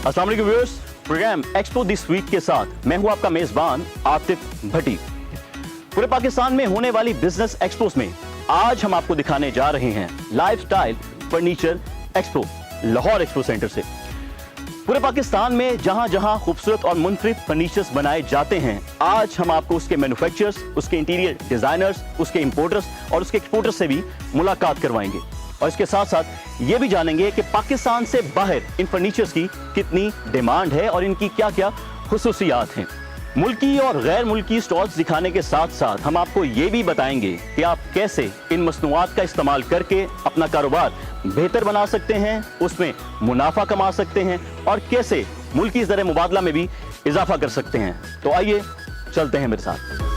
अस्सलाम वालेकुम viewers, program Expo this week के साथ मैं हूं आपका मेजबान आतिफ भट्टी। पूरे पाकिस्तान में होने वाली बिजनेस एक्सपोस में आज हम आपको दिखाने जा रहे हैं lifestyle furniture expo Lahore expo centre से। पूरे पाकिस्तान में जहां जहां खूबसूरत और मुनफरिद फर्नीचर्स बनाए जाते हैं, आज हम आपको उसके मैन्युफैक्चरर्स, उसके इंटीरियर डिजाइनर्स, उसके इंपोर्टर्स और उसके एक्सपोर्टर्स से भी मुलाकात करवाएंगे और इसके साथ साथ ये भी जानेंगे कि पाकिस्तान से बाहर इन फर्नीचर्स की कितनी डिमांड है और इनकी क्या क्या खुसूसियात हैं। मुल्की और गैर मुल्की स्टॉल्स दिखाने के साथ साथ हम आपको ये भी बताएंगे कि आप कैसे इन मसनूआत का इस्तेमाल करके अपना कारोबार बेहतर बना सकते हैं, उसमें मुनाफा कमा सकते हैं और कैसे मुल्की ज़र मुबादला में भी इजाफा कर सकते हैं। तो आइए चलते हैं मेरे साथ।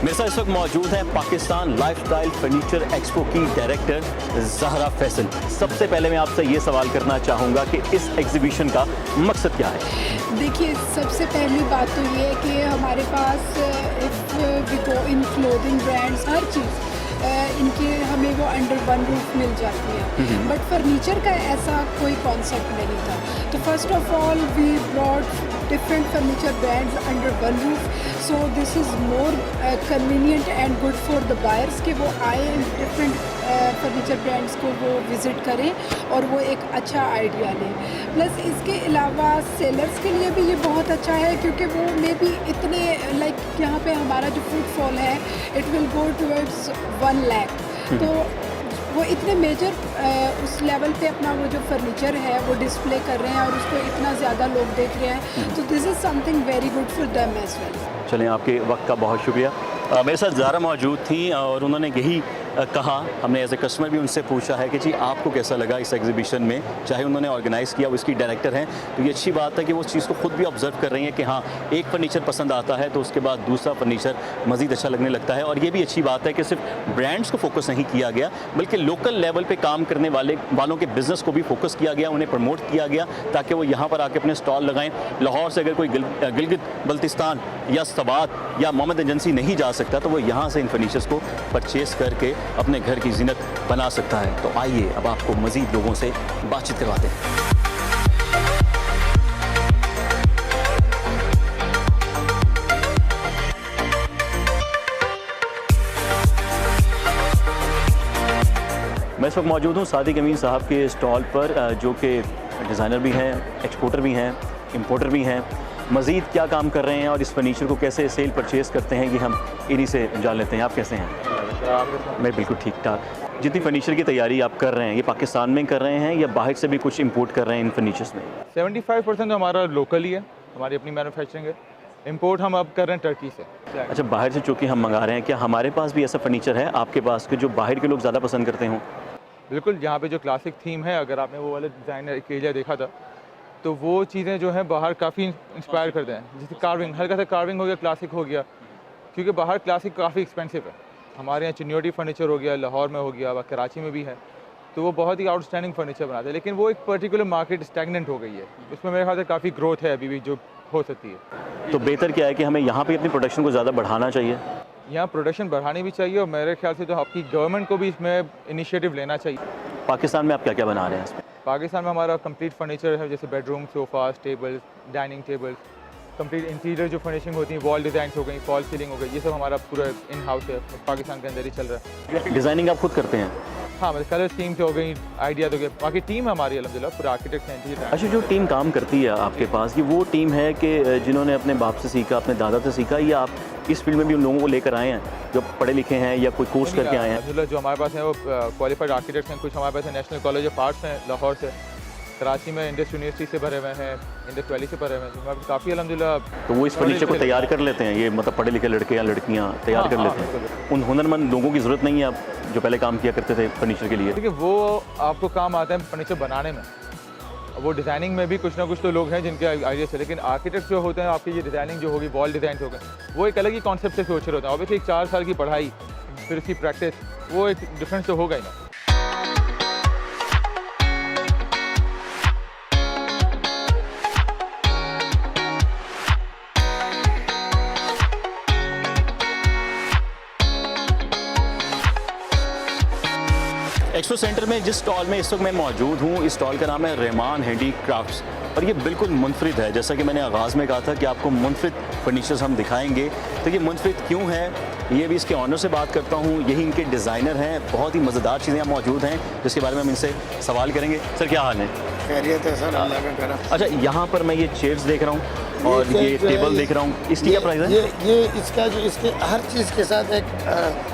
मेरे साथ इस वक्त मौजूद है पाकिस्तान लाइफस्टाइल फर्नीचर एक्सपो की डायरेक्टर ज़हरा फैसल। सबसे पहले मैं आपसे ये सवाल करना चाहूँगा कि इस एग्जीबिशन का मकसद क्या है? देखिए, सबसे पहली बात तो ये है कि हमारे पास इन क्लोथिंग ब्रांड्स हर चीज़ इनके हमें वो अंडर वन रूफ मिल जाती है, बट फर्नीचर का ऐसा कोई कॉन्सेप्ट नहीं था। तो first of all we brought different furniture brands under one roof, so this is more convenient and good for the buyers कि वो आए different furniture brands को वो visit करें और वो एक अच्छा आइडिया लें। प्लस इसके अलावा सेलर्स के लिए भी ये बहुत अच्छा है क्योंकि वो मे भी इतने यहाँ पे हमारा जो फुटफॉल है it will go towards 1 lakh, तो वो इतने मेजर उस लेवल पे अपना वो जो फर्नीचर है वो डिस्प्ले कर रहे हैं और उसको इतना ज़्यादा लोग देख रहे हैं, तो this is something very good for them as well. चलें, आपके वक्त का बहुत शुक्रिया। मेरे साथ ज़ारा मौजूद थी और उन्होंने यही कहा, हमने एज ए कस्टमर भी उनसे पूछा है कि जी आपको कैसा लगा इस एग्जीबिशन में, चाहे उन्होंने ऑर्गेनाइज़ किया, वो इसकी डायरेक्टर हैं, तो ये अच्छी बात है कि वो उस चीज़ को खुद भी ऑब्जर्व कर रही हैं कि हाँ, एक फर्नीचर पसंद आता है तो उसके बाद दूसरा फर्नीचर मज़ीद अच्छा लगने लगता है। और ये भी अच्छी बात है कि सिर्फ ब्रांड्स को फोकस नहीं किया गया बल्कि लोकल लेवल पर काम करने वालों के बिज़नेस को भी फोकस किया गया, उन्हें प्रमोट किया गया ताकि वो यहाँ पर आके अपने स्टॉल लगाएँ। लाहौर से अगर कोई गिलगित बल्तिस्तान या सबात या मोहम्मद एजेंसी नहीं जा सकता तो वो यहाँ से इन फर्नीचर्स को परचेज़ करके अपने घर की जीनत बना सकता है। तो आइए अब आपको मज़ीद लोगों से बातचीत करवाते हैं। मैं इस वक्त मौजूद हूँ सादिक अमीन साहब के स्टॉल पर, जो कि डिज़ाइनर भी हैं, एक्सपोर्टर भी हैं, इंपोर्टर भी हैं। मज़ीद क्या काम कर रहे हैं और इस फर्नीचर को कैसे सेल परचेज़ करते हैं, ये हम इन्हीं से जान लेते हैं। आप कैसे हैं? मैं बिल्कुल ठीक ठाक। जितनी फर्नीचर की तैयारी आप कर रहे हैं, ये पाकिस्तान में कर रहे हैं या बाहर से भी कुछ इंपोर्ट कर रहे हैं इन फर्नीचर्स में? 75% तो हमारा लोकल ही है, हमारी अपनी मैन्युफैक्चरिंग है। इंपोर्ट हम अब कर रहे हैं टर्की से। अच्छा, बाहर से चूँकि हम मंगा रहे हैं, क्या हमारे पास भी ऐसा फर्नीचर है आपके पास कि जो बाहर के लोग ज़्यादा पसंद करते हों? बिल्कुल, यहाँ पे जो क्लासिक थीम है, अगर आपने वो वाला डिज़ाइन एक एरिया देखा था, तो वो चीज़ें जो हैं बाहर काफ़ी इंस्पायर करते हैं। जैसे कार्विंग, हल्का सा कार्विंग हो गया, क्लासिक हो गया, क्योंकि बाहर क्लासिक काफ़ी एक्सपेंसिव है। हमारे यहाँ चिन्योटी फर्नीचर हो गया, लाहौर में हो गया, कराची में भी है, तो वो बहुत ही आउटस्टैंडिंग फर्नीचर बनाते हैं, लेकिन वो एक पर्टिकुलर मार्केट स्टैगनेंट हो गई है, उसमें मेरे ख्याल से काफ़ी ग्रोथ है अभी भी जो हो सकती है। तो बेहतर क्या है कि हमें यहाँ पे अपनी प्रोडक्शन को ज़्यादा बढ़ाना चाहिए? यहाँ प्रोडक्शन बढ़ानी भी चाहिए और मेरे ख्याल से तो आपकी गवर्नमेंट को भी इसमें इनिशिएटिव लेना चाहिए। पाकिस्तान में आप क्या क्या बना रहे हैं इसमें? पाकिस्तान में हमारा कंप्लीट फर्नीचर है, जैसे bedroom, sofas, tables, dining tables, complete interior जो फर्निशिंग होती है, वॉल डिज़ाइंस हो गई, फॉल सीलिंग हो गई, ये सब हमारा पूरा इन हाउस है, पाकिस्तान के अंदर ही चल रहा है। डिज़ाइनिंग आप खुद करते हैं? हाँ, मतलब कलर स्कीम से हो गई, आइडिया तो गया, बाकी टीम हमारी अल्हम्दुलिल्लाह पूरा आर्किटेक्ट हैं। अच्छा, जो टीम काम करती है आपके पास, ये वो टीम है कि जिन्होंने अपने बाप से सीखा, अपने दादा से सीखा, या आप इस फील्ड में भी उन लोगों को लेकर आए हैं जो पढ़े लिखे हैं या कोई कोर्स करके आए हैं? अल्हम्दुलिल्लाह जो हमारे पास हैं वो क्वालिफाइड आर्किटेक्ट्स हैं, कुछ हमारे पास नेशनल कॉलेज ऑफ आर्ट्स हैं लाहौर से, कराची में इंडस यूनिवर्सिटी से भरे हुए हैं, इंडस वैली से भरे हुए हैं, काफ़ी अल्हम्दुलिल्लाह। तो वो इस फर्नीचर को तैयार कर लेते हैं, ये मतलब पढ़े लिखे लड़के या लड़कियाँ तैयार कर लेते हैं? उन हुनरमंद लोगों की ज़रूरत नहीं है अब जो पहले काम किया करते थे फर्नीचर के लिए? देखिए, वो आपको काम आता है फर्नीचर बनाने में, वो डिज़ाइनिंग में भी कुछ ना कुछ तो लोग हैं जिनके आइडिया से, लेकिन आर्किटेक्ट जो होते हैं आपकी ये डिज़ाइनिंग जो होगी, वॉल डिज़ाइन हो गए, वो एक अलग ही कॉन्सेप्ट से सोच रहे होते हैं। ऑब्वियसली 4 साल की पढ़ाई फिर उसकी प्रैक्टिस, वो एक डिफरेंस तो होगा ही ना। एक्सपो सेंटर में जिस स्टॉल में इस वक्त मैं मौजूद हूँ, इस स्टॉल का नाम है रहमान हैंडीक्राफ्ट्स और ये बिल्कुल मुनफरिद है। जैसा कि मैंने आगाज़ में कहा था कि आपको मुनफरिद फर्नीचर्स हम दिखाएंगे, तो ये मुनफरिद क्यों है ये भी इसके ऑनर से बात करता हूँ। यही इनके डिज़ाइनर हैं, बहुत ही मज़ेदार चीज़ें यहाँ मौजूद हैं जिसके बारे में हम इनसे सवाल करेंगे। सर क्या हाल है? खैरियत है सर, अल्लाह का करम। अच्छा, यहाँ पर मैं ये चेयर्स देख रहा हूँ और ये टेबल देख रहा हूँ, इसकी क्या प्राइस है? ये इसका जो इसके हर चीज़ के साथ एक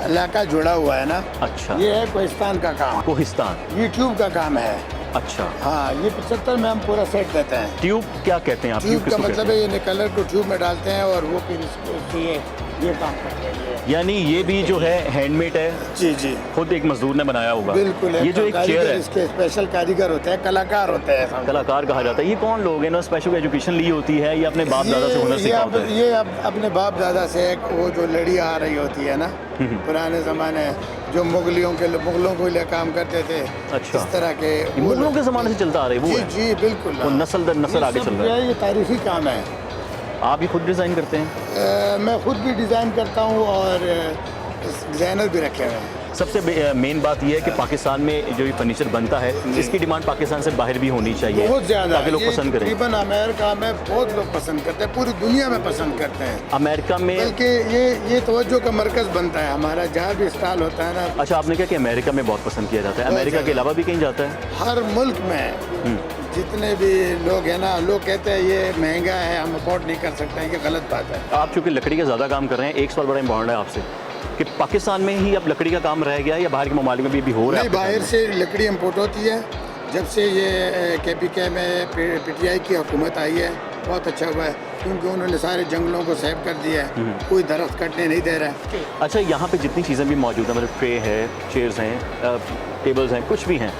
इलाका जुड़ा हुआ है ना। अच्छा, ये है कोहिस्तान का काम, कोहिस्तान, ये ट्यूब का काम है। अच्छा हाँ, ये 75 में हम पूरा सेट देते हैं। ट्यूब क्या कहते हैं आप? ट्यूब का किसको मतलब कहते है ये कलर को ट्यूब में डालते हैं और वो फिर इसको ये काम करते हैं। हैं? यानी ये भी जो है हैंडमेड है, जी जी खुद एक मजदूर ने बनाया होगा। बिल्कुल। ये जो एक चेयर कारीगर, है, इसके स्पेशल कारीगर होते हैं, कलाकार होते हैं समझो। कलाकार कहा जाता है। ये कौन लोग हैं? इन्होंने स्पेशल एजुकेशन ली होती है या अपने बाप दादा से हुनर सीखा होता है? ये अपने बाप दादा से एक वो जो लड़ी आ रही होती है ना पुराने ज़माने जो मुगलों के लिए काम करते थे। अच्छा, इस तरह के ये मुगलों के ज़माने से चलता आ रही है वो जी है? जी बिल्कुल। वो नस्ल दर नस्ल आगे चल रहा है। ये तारीखी काम है। आप ही खुद डिज़ाइन करते हैं? मैं खुद भी डिज़ाइन करता हूँ और डिज़ाइनर भी रखे हुए हैं। सबसे मेन बात यह है कि पाकिस्तान में जो ये फर्नीचर बनता है इसकी डिमांड पाकिस्तान से बाहर भी होनी चाहिए, बहुत ज़्यादा, ताकि लोग पसंद करें। तकरीबन अमेरिका में बहुत लोग पसंद करते हैं, पूरी दुनिया में पसंद करते हैं। अमेरिका में बल्कि ये तोज्जो का मरकज़ बनता है हमारा, जहाँ भी स्टॉल होता है ना। अच्छा, आपने कहा कि अमेरिका में बहुत पसंद किया जाता है, अमेरिका के अलावा भी कहीं जाता है? हर मुल्क में जितने भी लोग हैं ना, लोग कहते हैं ये महंगा है, हम अफोर्ड नहीं कर सकते हैं, ये गलत बात है। आप चूँकि लकड़ी का ज़्यादा काम कर रहे हैं, एक सवाल बड़ा इंपॉर्टेंट है आपसे कि पाकिस्तान में ही अब लकड़ी का काम रह गया है या बाहर के ममालिक में भी हो रहा है? नहीं, बाहर से लकड़ी इम्पोर्ट होती है। जब से ये KPK में PTI की हुकूमत आई है, बहुत अच्छा हुआ है क्योंकि उन्होंने सारे जंगलों को सेव कर दिया है, कोई दरख्त कटने नहीं दे रहा है। अच्छा, यहाँ पे जितनी चीज़ें भी मौजूद हैं, मतलब ट्रे है, चेयर्स हैं, टेबल्स हैं, कुछ भी हैं,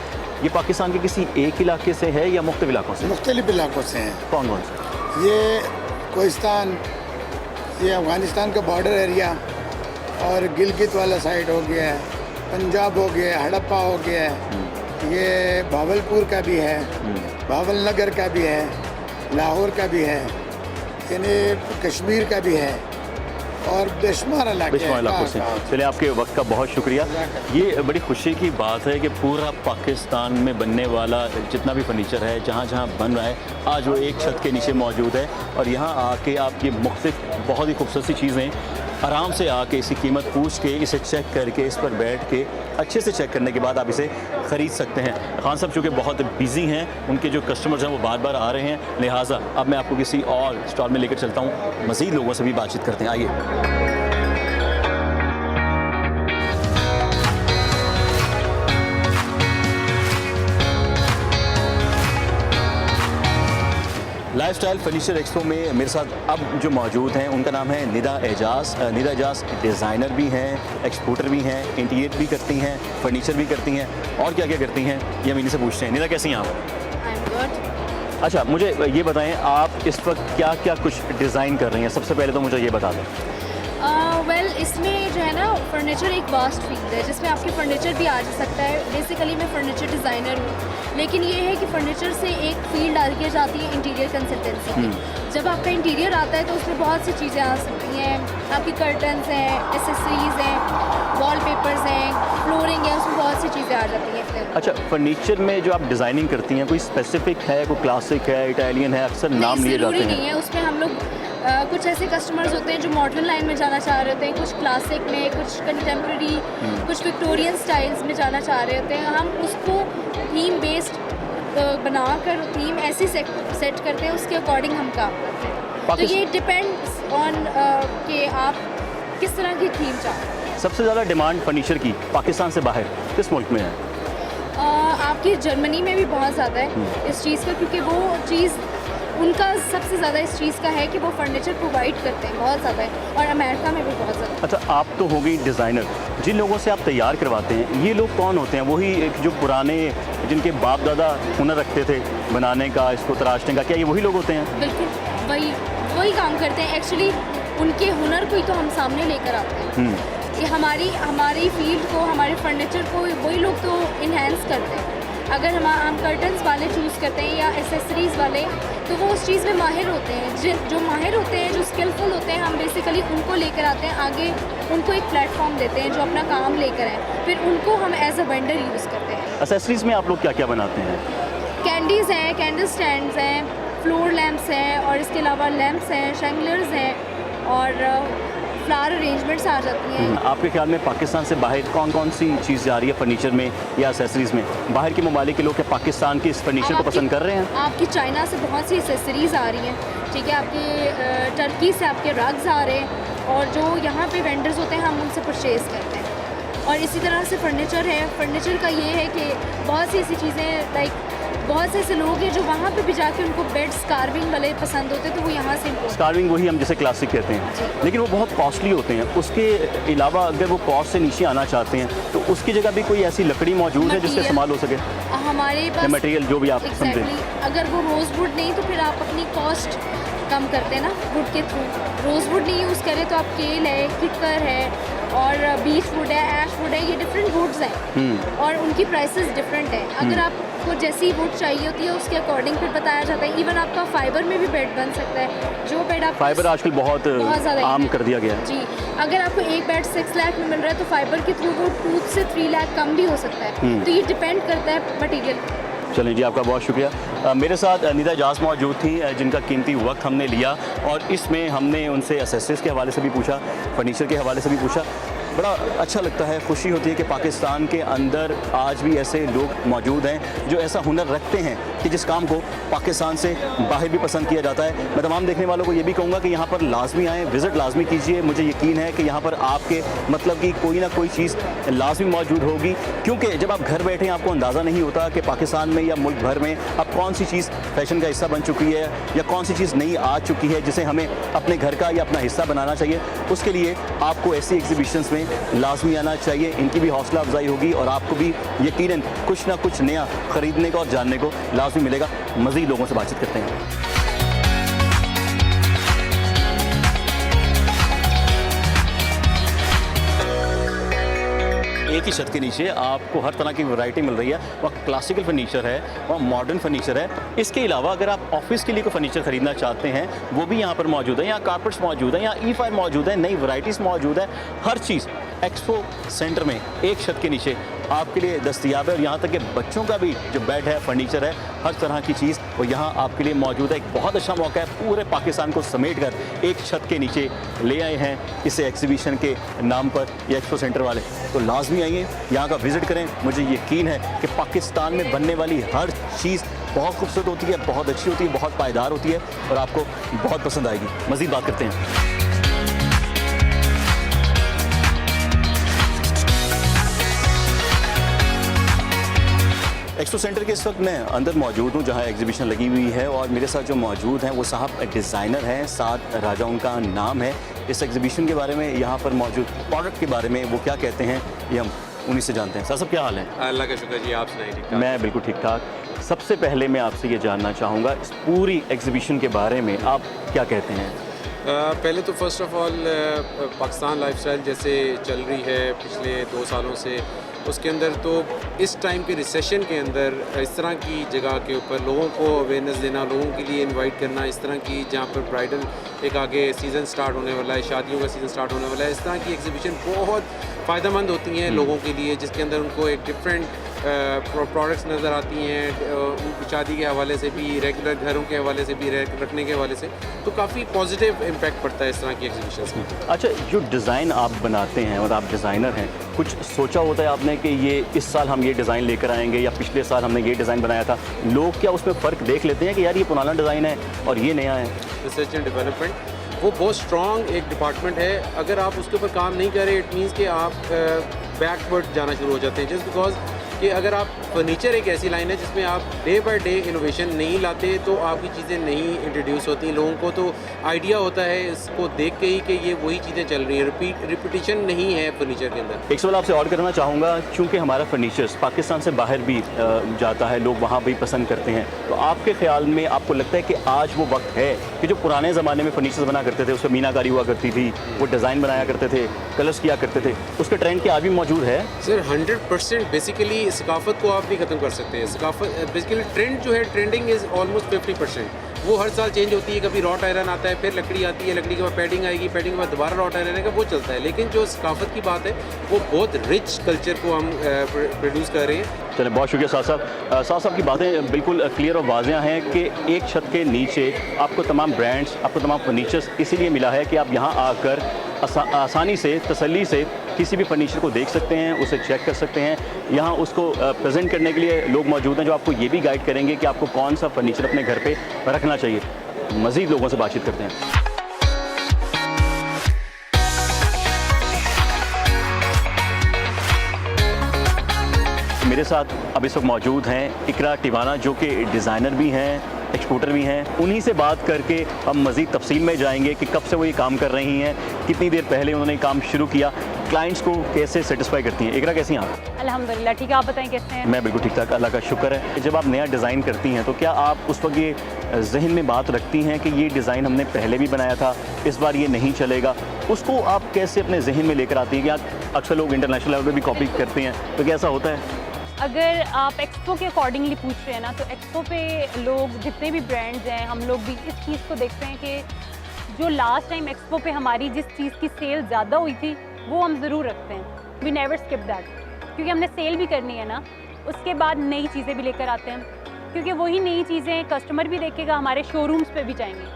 ये पाकिस्तान के किसी एक इलाके से है या मुख्तलिफ इलाकों से? मुख्तलिफ इलाकों से हैं। कौन कौन से? ये कोहिस्तान, ये अफ़गानिस्तान का बॉर्डर एरिया और गिलगित वाला साइड हो गया है, पंजाब हो गया है, हड़प्पा हो गया है, ये भावलपुर का भी है, भावलनगर का भी है, लाहौर का भी है, यानी कश्मीर का भी है और बेशुमार इलाकों से। चलिए, आपके वक्त का बहुत शुक्रिया। ये बड़ी खुशी की बात है कि पूरा पाकिस्तान में बनने वाला जितना भी फर्नीचर है, जहाँ जहाँ बन रहा है, आज वो एक छत के नीचे मौजूद है और यहाँ आके आप ये मुख्तलिफ बहुत ही खूबसूरत सी चीज़ें आराम से आके इसकी कीमत पूछ के, इसे चेक करके, इस पर बैठ के अच्छे से चेक करने के बाद आप इसे ख़रीद सकते हैं। खान साहब चूँकि बहुत बिजी हैं, उनके जो कस्टमर्स हैं वो बार बार आ रहे हैं, लिहाजा अब मैं आपको किसी और स्टॉल में लेकर चलता हूँ, मज़ीद लोगों से भी बातचीत करते हैं। आइए। लाइफस्टाइल फर्नीचर एक्सपो में मेरे साथ अब जो मौजूद हैं उनका नाम है निदा एजाज। निदा एजाज डिज़ाइनर भी हैं, एक्सपोर्टर भी हैं, इंटीरियर भी करती हैं, फर्नीचर भी करती हैं और क्या क्या करती हैं ये हम इन्हीं से पूछते हैं। निदा, कैसी हैं आप? अच्छा, मुझे ये बताएं, आप इस वक्त क्या क्या कुछ डिज़ाइन कर रही हैं? सबसे पहले तो मुझे ये बता दें। वेल, इसमें जो है ना, फर्नीचर एक वास्ट फील्ड है जिसमें आपके फर्नीचर भी आ सकता है। बेसिकली मैं फर्नीचर डिज़ाइनर हूँ, लेकिन ये है कि फर्नीचर से एक फील्ड आगे जाती है इंटीरियर कंसल्टेंसी की। जब आपका इंटीरियर आता है तो उसमें बहुत सी चीज़ें आ सकती हैं, आपकी कर्टन्स हैं, एसेसरीज़ हैं, वॉलपेपर्स हैं, फ्लोरिंग है, उसमें बहुत सी चीज़ें आ जाती हैं। अच्छा, फर्नीचर में जो आप डिज़ाइनिंग करती हैं कोई स्पेसिफिक है, कोई क्लासिक है, इटालियन है, अक्सर नाम लिए जाते हैं? नहीं है, उसमें हम लोग कुछ ऐसे कस्टमर्स होते हैं जो मॉडर्न लाइन में जाना चाह रहे होते हैं, कुछ क्लासिक में, कुछ कंटेम्प्रेरी, कुछ विक्टोरियन स्टाइल्स में जाना चाह रहे होते हैं। हम उसको थीम बेस्ड बनाकर थीम ऐसी सेट करते हैं, उसके अकॉर्डिंग हम काम करते हैं। तो ये डिपेंड्स ऑन कि आप किस तरह की थीम चाहते हैं। सबसे ज़्यादा डिमांड फर्नीचर की पाकिस्तान से बाहर किस मुल्क में है? आपकी जर्मनी में भी बहुत ज़्यादा है इस चीज़ का, क्योंकि वो चीज़ उनका सबसे ज़्यादा इस चीज़ का है कि वो फर्नीचर प्रोवाइड करते हैं, बहुत ज़्यादा है, और अमेरिका में भी बहुत ज़्यादा। अच्छा, आप तो हो गई डिज़ाइनर, जिन लोगों से आप तैयार करवाते हैं ये लोग कौन होते हैं? वही एक जो पुराने, जिनके बाप दादा हुनर रखते थे बनाने का, इसको तराशने का, क्या ये वही लोग होते हैं? बिल्कुल वही काम करते हैं। एक्चुअली उनके हुनर को ही तो हम सामने लेकर आते हैं। ये हमारी फील्ड को, हमारे फर्नीचर को वही लोग तो इन्हेंस करते हैं। अगर हम कर्टन्स वाले चूज़ करते हैं या एसेसरीज़ वाले तो वो उस चीज़ में माहिर होते हैं। जो माहिर होते हैं, जो स्किलफुल होते हैं, हम बेसिकली उनको लेकर आते हैं आगे, उनको एक प्लेटफॉर्म देते हैं जो अपना काम लेकर आए, फिर उनको हम एज अ वेंडर यूज़ करते हैं। एसेसरीज में आप लोग क्या क्या बनाते हैं? कैंडीज़ हैं, कैंडल स्टैंड्स हैं, फ्लोर लैम्प्स हैं, और इसके अलावा लैम्प्स हैं, शैंगलर्स हैं, और फ्लावर अरेंजमेंट्स आ जाती हैं। आपके ख्याल में पाकिस्तान से बाहर कौन कौन सी चीज़ जा रही है फर्नीचर में या एसेसरीज में? बाहर के ममालिक के लोग क्या पाकिस्तान के इस फर्नीचर को पसंद कर रहे हैं? आपकी चाइना से बहुत सी एसेसरीज़ आ रही हैं, ठीक है, आपके टर्की से आपके रग्स आ रहे हैं, और जो यहाँ पे वेंडर्स होते हैं हम उनसे परचेज़ करते हैं। और इसी तरह से फर्नीचर है। फर्नीचर का ये है कि बहुत सी ऐसी चीज़ें, लाइक बहुत से ऐसे लोग हैं जो वहाँ पे भी जाके उनको बेड्स कार्विंग वाले पसंद होते हैं, तो वो यहाँ से इम्पोर्ट। कार्विंग वही हम जैसे क्लासिक कहते हैं, लेकिन वो बहुत कॉस्टली होते हैं। उसके अलावा अगर वो कॉस्ट से नीचे आना चाहते हैं तो उसकी जगह भी कोई ऐसी लकड़ी मौजूद है जिससे इस्तेमाल हो सके? हमारे पास मटेरियल जो भी आप समझें। अगर वो रोज़वुड नहीं तो फिर आप अपनी कॉस्ट कम करते हैं ना वुड के थ्रू। रोज़वुड नहीं यूज़ करें तो आप केल है, किकर है, और बीच वुड है, ऐश वुड है, ये डिफरेंट वुड्स हैं और उनकी प्राइसेस डिफरेंट है। अगर आपको जैसी वुड चाहिए होती है उसके अकॉर्डिंग फिर बताया जाता है। इवन आपका फाइबर में भी बेड बन सकता है। जो बेड आप फाइबर आजकल बहुत ज़्यादा आम कर दिया गया है जी। अगर आपको एक बेड 6 लाख में मिल रहा है तो फाइबर के थ्रू वो 2 से 3 लाख कम भी हो सकता है। तो ये डिपेंड करता है मटीरियल। चलें जी, आपका बहुत शुक्रिया। मेरे साथ निदा इजाज़ मौजूद थी जिनका कीमती वक्त हमने लिया और इसमें हमने उनसे एसेसरीज़ के हवाले से भी पूछा, फर्नीचर के हवाले से भी पूछा। बड़ा अच्छा लगता है, खुशी होती है कि पाकिस्तान के अंदर आज भी ऐसे लोग मौजूद हैं जो ऐसा हुनर रखते हैं कि जिस काम को पाकिस्तान से बाहर भी पसंद किया जाता है। मैं तमाम देखने वालों को ये भी कहूँगा कि यहाँ पर लाजमी आएँ, विज़िट लाजमी कीजिए। मुझे यकीन है कि यहाँ पर आपके मतलब की कोई ना कोई चीज़ लाजमी मौजूद होगी, क्योंकि जब आप घर बैठे आपको अंदाज़ा नहीं होता कि पाकिस्तान में या मुल्क भर में अब कौन सी चीज़ फैशन का हिस्सा बन चुकी है या कौन सी चीज़ नई आ चुकी है जिसे हमें अपने घर का या अपना हिस्सा बनाना चाहिए। उसके लिए आपको ऐसी एग्जीबिशंस में लाजमी आना चाहिए। इनकी भी हौसला अफजाई होगी और आपको भी यकीनन कुछ ना कुछ नया ख़रीदने को और जानने को लाजमी मिलेगा। मज़ीद लोगों से बातचीत करते हैं। एक ही छत के नीचे आपको हर तरह की वैरायटी मिल रही है। वहाँ क्लासिकल फर्नीचर है, वहाँ मॉडर्न फर्नीचर है। इसके अलावा अगर आप ऑफिस के लिए कोई फर्नीचर खरीदना चाहते हैं वो भी यहाँ पर मौजूद है। यहाँ कारपेट्स मौजूद हैं, यहाँ E5 मौजूद है, नई वैरायटीज़ मौजूद है। हर चीज़ एक्सपो सेंटर में एक छत के नीचे आपके लिए दस्तयाब है। और यहाँ तक कि बच्चों का भी जो बेड है, फर्नीचर है, हर तरह की चीज़ वो यहाँ आपके लिए मौजूद है। एक बहुत अच्छा मौका है, पूरे पाकिस्तान को समेट कर एक छत के नीचे ले आए हैं इसे एग्जीबिशन के नाम पर, ये एक्सपो सेंटर वाले। तो लाजमी आइए, यहाँ का विज़िट करें। मुझे यकीन है कि पाकिस्तान में बनने वाली हर चीज़ बहुत खूबसूरत होती है, बहुत अच्छी होती है, बहुत पायदार होती है और आपको बहुत पसंद आएगी। मज़ीद बात करते हैं। एक्सपो सेंटर के इस वक्त मैं अंदर मौजूद हूँ जहाँ एग्जीबिशन लगी हुई है और मेरे साथ जो मौजूद हैं वो साहब डिज़ाइनर हैं, साथ राजा उनका नाम है। इस एग्जीबिशन के बारे में, यहाँ पर मौजूद प्रोडक्ट के बारे में वो क्या कहते हैं ये हम उन्हीं से जानते हैं। साहब क्या हाल है? अल्लाह का शुक्र जी, आप सुनाइए? ठीक ठाक। मैं बिल्कुल ठीक ठाक। सबसे पहले मैं आपसे ये जानना चाहूँगा इस पूरी एग्जीबिशन के बारे में आप क्या कहते हैं? पहले तो first of all Pakistan lifestyle जैसे चल रही है पिछले 2 सालों से, उसके अंदर तो इस टाइम के रिसेशन के अंदर इस तरह की जगह के ऊपर लोगों को अवेयरनेस देना, लोगों के लिए इनवाइट करना, इस तरह की जहाँ पर ब्राइडल एक आगे सीज़न स्टार्ट होने वाला है, शादियों का सीज़न स्टार्ट होने वाला है, इस तरह की एग्जीबिशन बहुत फ़ायदेमंद होती हैं लोगों के लिए, जिसके अंदर उनको एक डिफरेंट प्रोडक्ट्स नज़र आती हैं, शादी के हवाले से भी, रेगुलर घरों के हवाले से भी, रखने के हवाले से, तो काफ़ी पॉजिटिव इम्पैक्ट पड़ता है इस तरह की एग्जीबिशंस में। अच्छा, जो डिज़ाइन आप बनाते हैं और आप डिज़ाइनर हैं, कुछ सोचा होता है आपने कि ये इस साल हम ये डिज़ाइन लेकर आएंगे या पिछले साल हमने ये डिज़ाइन बनाया था? लोग क्या उसमें फ़र्क देख लेते हैं कि यार ये पुराना डिज़ाइन है और ये नया है? रिसर्च एंड डेवलपमेंट वो बहुत स्ट्रॉन्ग एक डिपार्टमेंट है। अगर आप उसके ऊपर काम नहीं कर रहे, इट मीन्स कि आप बैकवर्ड जाना शुरू हो जाते हैं, जस्ट बिकॉज कि अगर आप फर्नीचर एक ऐसी लाइन है जिसमें आप डे बाय डे इनोवेशन नहीं लाते तो आपकी चीज़ें नहीं इंट्रोड्यूस होती। लोगों को तो आइडिया होता है इसको देख के ही कि ये वही चीज़ें चल रही हैं, रिपीटिशन नहीं है फर्नीचर के अंदर। एक सवाल आपसे और करना चाहूँगा, क्योंकि हमारा फर्नीचर्स पाकिस्तान से बाहर भी जाता है, लोग वहाँ भी पसंद करते हैं, तो आपके ख्याल में आपको लगता है कि आज वो वक्त है कि जो पुराने ज़माने में फर्नीचर्स बना करते थे, उसमें मीनाकारी हुआ करती थी, वो डिज़ाइन बनाया करते थे, कलर्स किया करते थे, उसका ट्रेंड क्या आज भी मौजूद है? सर 100% बेसिकली सकाफत को आप भी ख़त्म कर सकते हैं। सकाफत बेसिकली ट्रेंड जो है, ट्रेंडिंग इज़ ऑलमोस्ट 50%। वो हर साल चेंज होती है, कभी रॉट आयरन आता है, फिर लकड़ी आती है, लकड़ी के बाद पैडिंग आएगी, पैडिंग के बाद दोबारा रॉट आयरन आएगा, वो चलता है। लेकिन जो सकाफत की बात है वो बहुत रिच कल्चर को हम प्रोड्यूस कर रहे हैं। चलिए, बहुत शुक्रिया साहब साहब की बातें बिल्कुल क्लियर और वाज़ेह हैं कि एक छत के नीचे आपको तमाम ब्रांड्स, आपको तमाम फर्नीचर्स इसीलिए मिला है कि आप यहाँ आकर आसानी से, तसल्ली से किसी भी फर्नीचर को देख सकते हैं, उसे चेक कर सकते हैं। यहाँ उसको प्रेजेंट करने के लिए लोग मौजूद हैं जो आपको ये भी गाइड करेंगे कि आपको कौन सा फर्नीचर अपने घर पे रखना चाहिए। मज़ीद लोगों से बातचीत करते हैं। मेरे साथ अब इस वक्त मौजूद हैं इकरा टिवाना, जो कि डिज़ाइनर भी हैं, एक्सपोर्टर भी हैं। उन्हीं से बात करके हम मज़ीद तफसील में जाएंगे कि कब से वो ये काम कर रही हैं, कितनी देर पहले उन्होंने काम शुरू किया, क्लाइंट्स को कैसे सेटिस्फाई करती हैं। इकरा, कैसी हैं आप? अल्हम्दुलिल्लाह ठीक है, आप बताएं कैसे हैं? मैं बिल्कुल ठीक ठाक, अल्लाह का शुक्र है। जब आप नया डिज़ाइन करती हैं तो क्या आप उस वक्त ये जहन में बात रखती हैं कि ये डिज़ाइन हमने पहले भी बनाया था, इस बार ये नहीं चलेगा? उसको आप कैसे अपने जहन में लेकर आती हैं? कि अक्सर लोग इंटरनेशनल लेवल पर भी कॉपी करते हैं, तो क्या ऐसा होता है? अगर आप एक्सपो के अकॉर्डिंगली पूछ रहे हैं ना, तो एक्सपो पे लोग जितने भी ब्रांड्स हैं, हम लोग भी इस चीज़ को देखते हैं कि जो लास्ट टाइम एक्सपो पे हमारी जिस चीज़ की सेल ज़्यादा हुई थी वो हम ज़रूर रखते हैं। वी नेवर स्किप दैट, क्योंकि हमने सेल भी करनी है ना, उसके बाद नई चीज़ें भी लेकर आते हैं, क्योंकि वही नई चीज़ें कस्टमर भी देखेगा, हमारे शोरूम्स पे भी जाएंगे।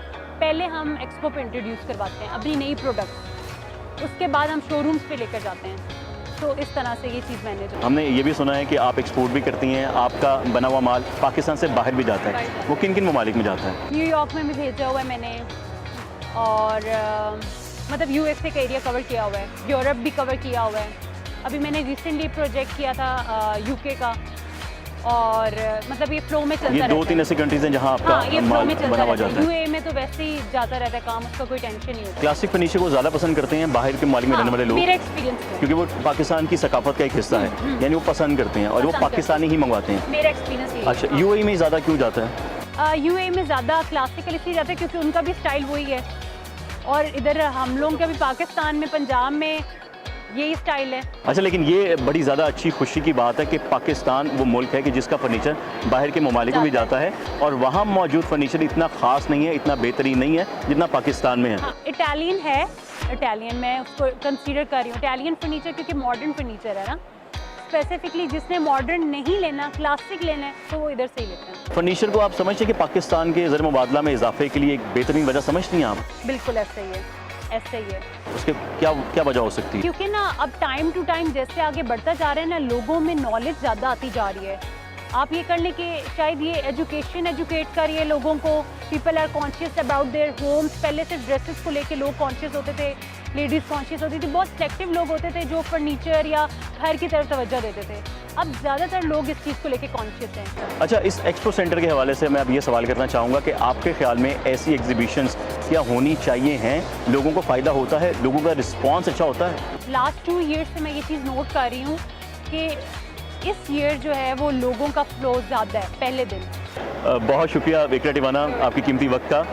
पहले हम एक्सपो पे इंट्रोड्यूस करवाते हैं अपनी नई प्रोडक्ट, उसके बाद हम शोरूम्स पे लेकर जाते हैं। तो इस तरह से ये चीज़ मैंने जो हमने ये भी सुना है कि आप एक्सपोर्ट भी करती हैं, आपका बना हुआ माल पाकिस्तान से बाहर भी जाता है, वो किन किन ममालिक में जाता है? न्यूयॉर्क में भी भेजा हुआ है मैंने, और मतलब यूएसए का एरिया कवर किया हुआ है, यूरोप भी कवर किया हुआ है। अभी मैंने रिसेंटली प्रोजेक्ट किया था यूके का, और मतलब ये फ्लो में चलता ये रहता 2-3 ऐसी कंट्रीज हैं जहां आपका हाँ, ये फ्लो माल में चलता बना हुआ रहता जाता है। है। यूए में तो वैसे ही जाता रहता है काम, उसका कोई टेंशन नहीं होता। क्लासिक फर्नीचर को ज़्यादा पसंद करते हैं बाहर के ममालिक में रहने वाले लोग, मेरा एक्सपीरियंस है, क्योंकि वो पाकिस्तान की सकाफत का एक हिस्सा है, यानी वो पसंद करते हैं और वो पसंद करते पाकिस्तानी ही मंगवाते हैं। मेरा एक्सपीरियंस ये अच्छा, यूएई में ज़्यादा क्यों जाता है? यूए में ज़्यादा क्लासिकल इसलिए जाता है क्योंकि उनका भी स्टाइल वही है, और इधर हम लोगों का भी पाकिस्तान में, पंजाब में यही स्टाइल है। अच्छा, लेकिन ये बड़ी ज़्यादा अच्छी खुशी की बात है कि पाकिस्तान वो मुल्क है कि जिसका फर्नीचर बाहर के ममालिक में भी जाता है, और वहाँ मौजूद फर्नीचर इतना ख़ास नहीं है, इतना बेहतरीन नहीं है जितना पाकिस्तान में है। हाँ, इटालियन है, इटालियन मैं उसको कंसीडर कर रही हूँ इटालियन फर्नीचर, क्योंकि मॉडर्न फर्नीचर है ना। स्पेसिफिकली जिसने मॉडर्न नहीं लेना, क्लासिक लेना है, तो वो इधर से ही लेते हैं। फर्नीचर को आप समझते हैं कि पाकिस्तान के ज़र मुबादला में इजाफे के लिए एक बेहतरीन वजह समझती हैं आप? बिल्कुल ऐसा ही है, ऐसा ही है। उसके क्या क्या वजह हो सकती है? क्योंकि ना अब टाइम टू टाइम जैसे आगे बढ़ता जा रहा है ना, लोगों में नॉलेज ज़्यादा आती जा रही है। आप ये कर लें कि शायद ये एजुकेशन एजुकेट कर रही है लोगों को, people are conscious about their homes. पहले सिर्फ ड्रेसेस को लेके लोग कॉन्शियस होते थे, लेडीज़ कॉन्शियस होती थी, बहुत सिलेक्टिव लोग होते थे जो फर्नीचर या घर की तरफ तवज्जो देते थे। अब ज़्यादातर लोग इस चीज़ को लेके कॉन्शियस हैं। अच्छा, इस एक्सपो सेंटर के हवाले से मैं अब ये सवाल करना चाहूँगा कि आपके ख्याल में ऐसी एग्जीबिशंस क्या होनी चाहिए हैं? लोगों को फ़ायदा होता है, लोगों का रिस्पॉन्स अच्छा होता है? लास्ट 2 ईयर्स से मैं ये चीज़ नोट कर रही हूँ कि इस ईयर जो है वो लोगों का फ्लो ज़्यादा है पहले दिन। बहुत शुक्रिया इकरा टिवाना आपकी कीमती वक्त का।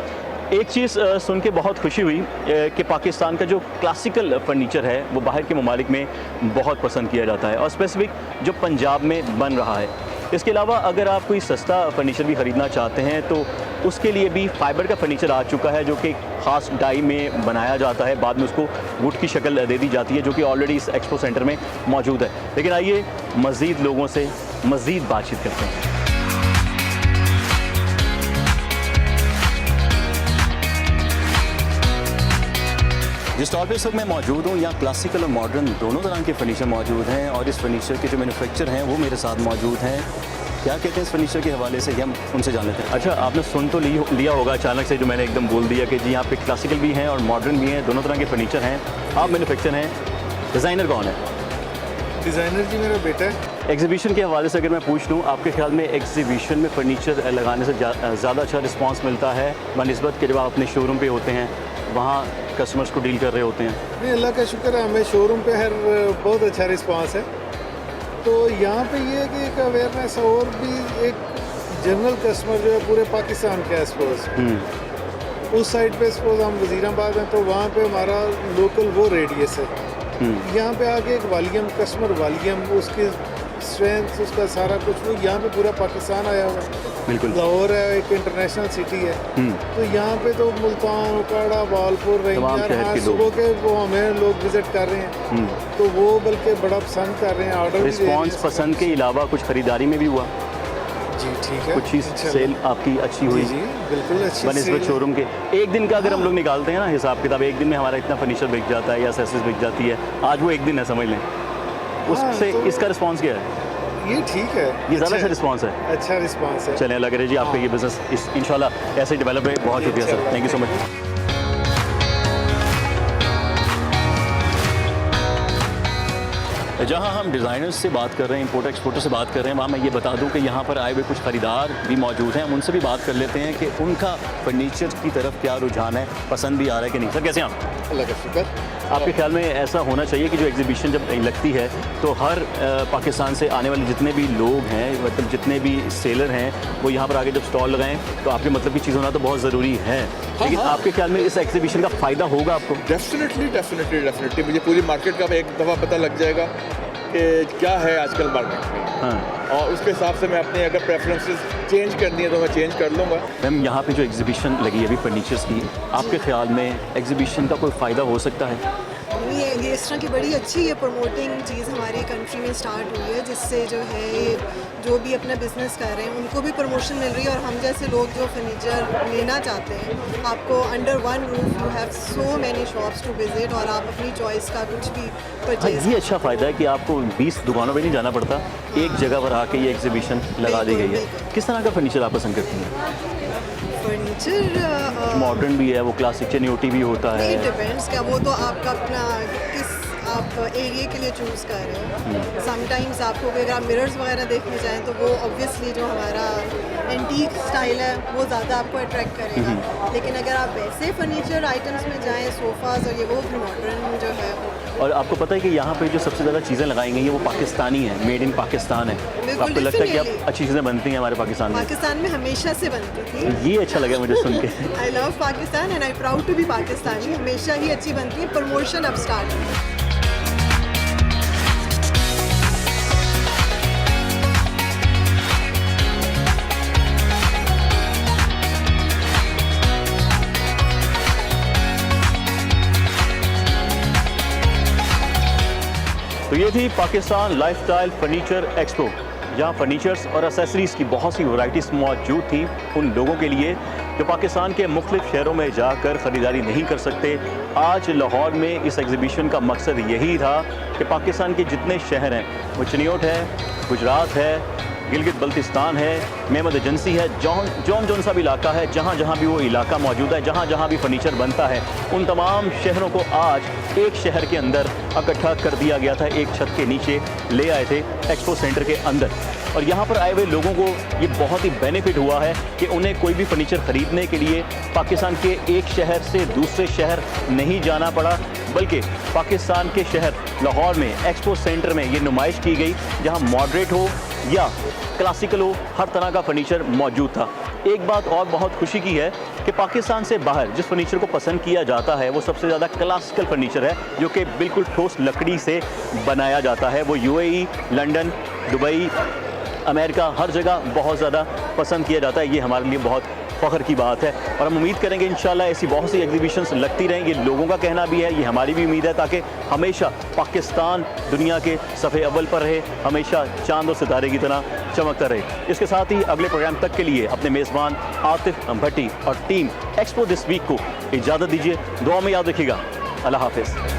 एक चीज़ सुन के बहुत खुशी हुई कि पाकिस्तान का जो क्लासिकल फर्नीचर है वो बाहर के ममालिक में बहुत पसंद किया जाता है, और स्पेसिफिक जो पंजाब में बन रहा है। इसके अलावा अगर आप कोई सस्ता फर्नीचर भी ख़रीदना चाहते हैं तो उसके लिए भी फाइबर का फर्नीचर आ चुका है, जो कि ख़ास डाई में बनाया जाता है, बाद में उसको वुड की शक्ल दे दी जाती है, जो कि ऑलरेडी इस एक्सपो सेंटर में मौजूद है। लेकिन आइए मज़ीद लोगों से मज़ीद बातचीत करते हैं। जिस स्टॉल पे इस वक्त मैं मौजूद हूँ, यहाँ क्लासिकल और मॉडर्न दोनों तरह के फर्नीचर मौजूद हैं, और इस फर्नीचर के जो मैन्युफैक्चर हैं वो मेरे साथ मौजूद हैं। क्या कहते हैं इस फर्नीचर के हवाले से, हम उनसे जान लेते हैं। अच्छा, आपने सुन तो लिया होगा अचानक से जो मैंने एकदम बोल दिया कि जी यहाँ पे क्लासिकल भी हैं और मॉडर्न भी हैं, दोनों तरह के फर्नीचर हैं। आप मैन्युफैक्चर हैं, डिज़ाइनर कौन है? डिज़ाइनर जी मेरा बेटा है। एग्जीबिशन के हवाले से अगर मैं पूछ लूँ, आपके ख्याल में एग्जीबिशन में फर्नीचर लगाने से ज़्यादा अच्छा रिस्पांस मिलता है बनिस्बत के जब आप अपने शोरूम पे होते हैं, वहाँ कस्टमर्स को डील कर रहे होते हैं? नहीं, अल्लाह का शुक्र है, हमें शोरूम पे हर बहुत अच्छा रिस्पांस है। तो यहाँ पे ये है कि एक अवेयरनेस, और भी एक जनरल कस्टमर जो है पूरे पाकिस्तान का है। सपोज उस साइड पे सपोज हम वज़ीराबाद हैं तो वहाँ पे हमारा लोकल वो रेडियस है। यहाँ पे आके एक वॉल्यूम, कस्टमर वॉल्यूम, उसकी स्ट्रेंथ, उसका सारा कुछ, वो यहाँ पे पूरा पाकिस्तान आया हुआ है। बिल्कुल। लाहौर है एक इंटरनेशनल सिटी है, तो यहाँ पे तो मुल्तान, उकाड़ा, भावलपुर, तमाम रेंजर, शहर हाँ के लोग। सुबह के वो हमें लोग विजिट कर रहे हैं, तो वो बल्कि बड़ा पसंद कर रहे हैं, ऑर्डर भी दे रहे हैं। रिस्पॉन्स पसंद के अलावा कुछ खरीदारी में भी हुआ, जी ठीक है, कुछ चीज़ इंशाल्लाह। सेल आपकी अच्छी हुई जी बिल्कुल अच्छी बनस्बत सेल शोरूम के। एक दिन का अगर हम लोग निकालते हैं ना हिसाब किताब, एक दिन में हमारा इतना फर्नीचर बिक जाता है या एक्सेसरीज बिक जाती है, आज वो एक दिन है समझ लें, उससे तो- इसका रिस्पॉन्स क्या है? ये ठीक है, ये ज़्यादा अच्छा रिस्पॉन्स है। अच्छा रिस्पॉन्स है। चलें अल्लाह करे जी आपका ये बिज़नेस इस इंशाल्लाह ऐसे डेवलप रहे। बहुत शुक्रिया sir, thank you so much. जहां हम डिज़ाइनर्स से बात कर रहे हैं, इंपोर्टर एक्सपोर्टर से बात कर रहे हैं, वहाँ मैं ये बता दूं कि यहाँ पर आए हुए कुछ ख़रीदार भी मौजूद हैं, हम उनसे भी बात कर लेते हैं कि उनका फर्नीचर की तरफ क्या रुझान है, पसंद भी आ रहा है कि नहीं। सर कैसे हैं आप? अल्लाह का शुक्र। आपके ख्याल में ऐसा होना चाहिए कि जो एग्जीबिशन जब लगती है तो हर पाकिस्तान से आने वाले जितने भी लोग हैं, मतलब जितने भी सेलर हैं, वो यहाँ पर आगे जब स्टॉल लगाएं तो आपके मतलब की चीज़ होना तो बहुत ज़रूरी है, लेकिन हाँ। आपके ख्याल में इस एग्जीबिशन का फ़ायदा होगा आपको? डेफिनेटली मुझे पूरी मार्केट का एक दफ़ा पता लग जाएगा कि क्या है आजकल मार्केट में, हाँ और उसके हिसाब से मैं अपनी अगर प्रेफरेंसेस चेंज करनी है तो मैं चेंज कर लूँगा। मैम यहाँ पे जो एग्जीबिशन लगी है अभी फर्नीचर्स की, आपके ख्याल में एग्जीबिशन का कोई फ़ायदा हो सकता है? ये इस तरह की बड़ी अच्छी ये प्रमोटिंग चीज़ हमारी कंट्री में स्टार्ट हुई है, जिससे जो है ये जो भी अपना बिजनेस कर रहे हैं उनको भी प्रमोशन मिल रही है, और हम जैसे लोग जो फर्नीचर लेना चाहते हैं, आपको under one roof you have so many shops to visit, और आप अपनी चॉइस का कुछ भी हाँ, परचेज। ये अच्छा फ़ायदा है कि आपको 20 दुकानों पे नहीं जाना पड़ता, एक जगह पर आके ये एग्जीबिशन लगा दी गई है। बिल्कुल। किस तरह का फर्नीचर आप पसंद करती हैं? फर्नीचर मॉडर्न भी है, वो क्लासिक चनियोटी भी होता है। इट डिपेंड्स, क्या वो तो आपका अपना किस आप एरिया के लिए चूज़ कर रहे हो। समटाइम्स आपको अगर आप मिरर्स वगैरह देखने जाएं तो वो ऑब्वियसली जो हमारा एंटीक स्टाइल है वो ज़्यादा आपको अट्रैक्ट करेगा, लेकिन अगर आप वैसे फर्नीचर आइटम्स में जाएं, सोफ़ाज़ और ये वो मॉडर्न जो है। और आपको पता है कि यहाँ पे जो सबसे ज़्यादा चीज़ें लगाई गई हैं वो पाकिस्तानी है, मेड इन पाकिस्तान है। बिल्कुल, आपको लगता है कि अब definitely। अच्छी चीज़ें बनती हैं हमारे पाकिस्तान में? पाकिस्तान में हमेशा से बनती थी। ये अच्छा लगा मुझे सुन के। I love Pakistan and I proud to be Pakistani. हमेशा ही अच्छी बनती है, प्रमोशन अब स्टार्ट है। तो ये थी पाकिस्तान लाइफस्टाइल फर्नीचर एक्सपो, जहाँ फर्नीचर्स और एसेसरीज़ की बहुत सी वैराइटीज़ मौजूद थी उन लोगों के लिए जो पाकिस्तान के मुख्तलिफ शहरों में जाकर ख़रीदारी नहीं कर सकते। आज लाहौर में इस एग्ज़िबिशन का मकसद यही था कि पाकिस्तान के जितने शहर हैं, वो चिनियोट है, गुजरात है, गिलगित बल्तिस्तान है, मेहमद एजेंसी है, जौन सा भी इलाका है, जहाँ जहाँ भी वो इलाका मौजूद है, जहाँ जहाँ भी फर्नीचर बनता है, उन तमाम शहरों को आज एक शहर के अंदर इकट्ठा कर दिया गया था, एक छत के नीचे ले आए थे एक्सपो सेंटर के अंदर। और यहाँ पर आए हुए लोगों को ये बहुत ही बेनिफिट हुआ है कि उन्हें कोई भी फर्नीचर ख़रीदने के लिए पाकिस्तान के एक शहर से दूसरे शहर नहीं जाना पड़ा, बल्कि पाकिस्तान के शहर लाहौर में एक्सपो सेंटर में ये नुमाइश की गई, जहाँ मॉडरेट हो या क्लासिकल हो, हर तरह का फर्नीचर मौजूद था। एक बात और बहुत खुशी की है कि पाकिस्तान से बाहर जिस फर्नीचर को पसंद किया जाता है वो सबसे ज़्यादा क्लासिकल फर्नीचर है, जो कि बिल्कुल ठोस लकड़ी से बनाया जाता है। वो UAE, लंदन, दुबई, अमेरिका, हर जगह बहुत ज़्यादा पसंद किया जाता है। ये हमारे लिए बहुत फ़ख्र की बात है, और हम उम्मीद करेंगे इंशाल्लाह ऐसी बहुत सी एग्जीबिशंस लगती रहेंगी। लोगों का कहना भी है, ये हमारी भी उम्मीद है, ताकि हमेशा पाकिस्तान दुनिया के सफ़े अव्वल पर रहे, हमेशा चांद और सितारे की तरह चमकता रहे। इसके साथ ही अगले प्रोग्राम तक के लिए अपने मेज़बान आतिफ भट्टी और टीम एक्सपो दिस वीक को इजाज़त दीजिए। दुआ में याद रखिएगा। अल्लाह हाफ़िज़।